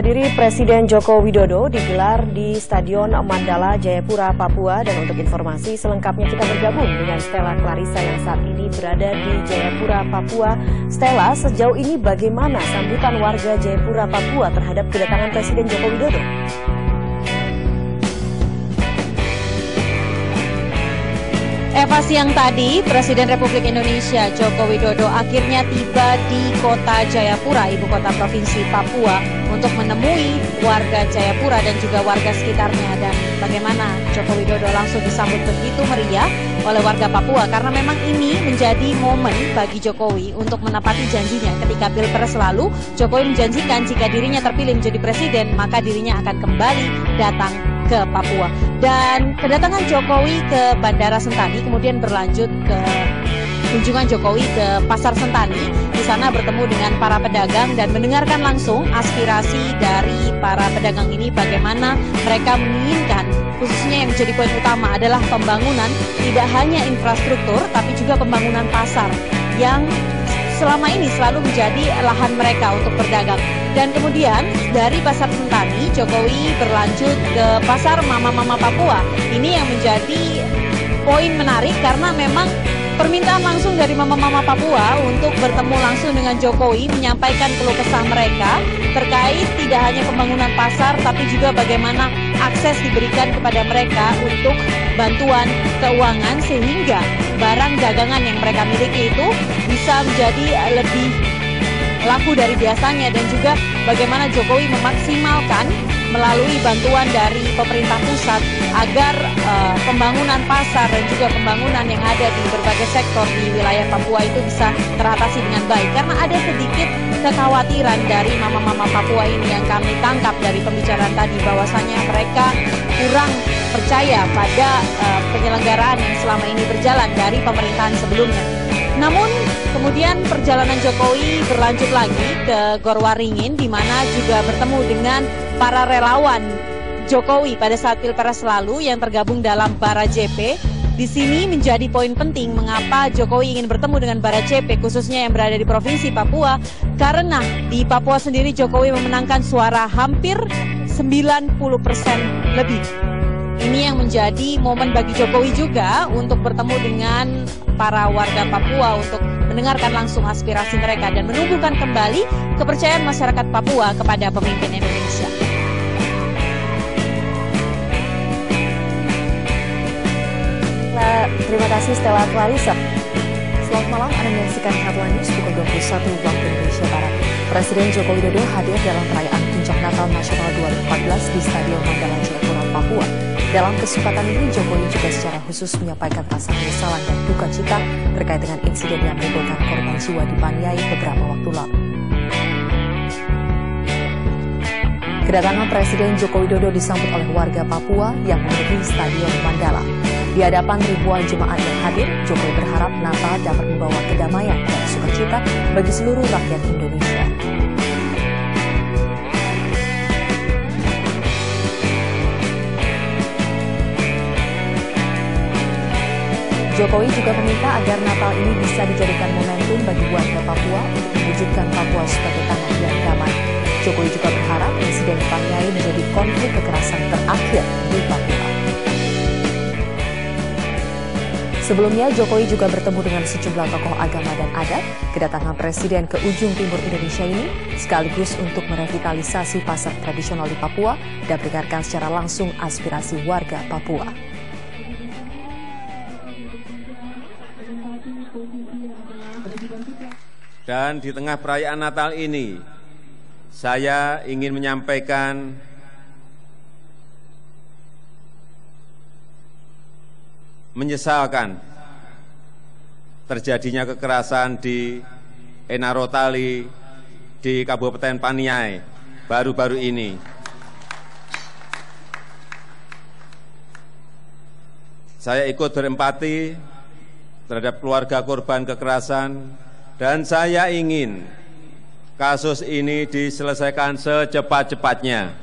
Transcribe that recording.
Dihadiri Presiden Joko Widodo digelar di Stadion Mandala, Jayapura, Papua. Dan untuk informasi selengkapnya kita bergabung dengan Stella Clarissa yang saat ini berada di Jayapura, Papua. Stella, sejauh ini bagaimana sambutan warga Jayapura, Papua terhadap kedatangan Presiden Joko Widodo? Eva, siang tadi Presiden Republik Indonesia Joko Widodo akhirnya tiba di kota Jayapura, ibu kota provinsi Papua, untuk menemui warga Jayapura dan juga warga sekitarnya. Dan bagaimana Joko Widodo langsung disambut begitu meriah oleh warga Papua, karena memang ini menjadi momen bagi Jokowi untuk menepati janjinya. Ketika Pilpres lalu, Jokowi menjanjikan jika dirinya terpilih menjadi presiden, maka dirinya akan kembali datang ke Papua. Dan kedatangan Jokowi ke Bandara Sentani kemudian berlanjut ke kunjungan Jokowi ke Pasar Sentani. Di sana bertemu dengan para pedagang dan mendengarkan langsung aspirasi dari para pedagang ini, bagaimana mereka menginginkan, khususnya yang menjadi poin utama adalah pembangunan tidak hanya infrastruktur tapi juga pembangunan pasar yang selama ini selalu menjadi lahan mereka untuk berdagang. Dan kemudian dari Pasar Sentani, Jokowi berlanjut ke Pasar Mama-Mama Papua. Ini yang menjadi poin menarik karena memang permintaan langsung dari Mama-Mama Papua untuk bertemu langsung dengan Jokowi, menyampaikan keluh kesah mereka terkait tidak hanya pembangunan pasar tapi juga bagaimana akses diberikan kepada mereka untuk bantuan keuangan sehingga barang dagangan yang mereka miliki itu bisa menjadi lebih laku dari biasanya, dan juga bagaimana Jokowi memaksimalkan melalui bantuan dari pemerintah pusat agar pembangunan pasar dan juga pembangunan yang ada di berbagai sektor di wilayah Papua itu bisa teratasi dengan baik. Karena ada sedikit kekhawatiran dari mama-mama Papua ini yang kami tangkap dari pembicaraan tadi, bahwasanya mereka kurang percaya pada penyelenggaraan yang selama ini berjalan dari pemerintahan sebelumnya. Namun kemudian perjalanan Jokowi berlanjut lagi ke Gorwaringin, di mana juga bertemu dengan para relawan Jokowi pada saat Pilpres lalu yang tergabung dalam Bara JP. Di sini menjadi poin penting mengapa Jokowi ingin bertemu dengan Bara JP, khususnya yang berada di Provinsi Papua, karena di Papua sendiri Jokowi memenangkan suara hampir 90% lebih. Ini yang menjadi momen bagi Jokowi juga untuk bertemu dengan para warga Papua untuk mendengarkan langsung aspirasi mereka dan menumbuhkan kembali kepercayaan masyarakat Papua kepada pemimpin Indonesia. Terima kasih Stella Clarissa. Selamat malam, Anda menyaksikan Headline News pukul 21 waktu Indonesia Barat. Presiden Joko Widodo hadir dalam perayaan Puncak Natal Nasional 2014 di Stadion Mandala, Jayapura, Papua. Dalam kesempatan ini, Jokowi juga secara khusus menyampaikan rasa penyesalan dan duka cita terkait dengan insiden yang menimbulkan korban jiwa di Paniai beberapa waktu lalu. Kedatangan Presiden Joko Widodo disambut oleh warga Papua yang memenuhi Stadion Mandala. Di hadapan ribuan jemaat yang hadir, Jokowi berharap Natal dapat membawa kedamaian dan sukacita bagi seluruh rakyat Indonesia. Jokowi juga meminta agar Natal ini bisa dijadikan momentum bagi warga Papua untuk mewujudkan Papua sebagai tanah yang damai. Jokowi juga berharap insiden Paniai menjadi konflik kekerasan terakhir di Papua. Sebelumnya, Jokowi juga bertemu dengan sejumlah tokoh agama dan adat. Kedatangan Presiden ke ujung timur Indonesia ini sekaligus untuk merevitalisasi pasar tradisional di Papua dan mendengarkan secara langsung aspirasi warga Papua. Dan di tengah perayaan Natal ini, saya ingin menyampaikan menyesalkan terjadinya kekerasan di Enarotali, di Kabupaten Paniai baru-baru ini. Saya ikut berempati terhadap keluarga korban kekerasan, dan saya ingin kasus ini diselesaikan secepat-cepatnya.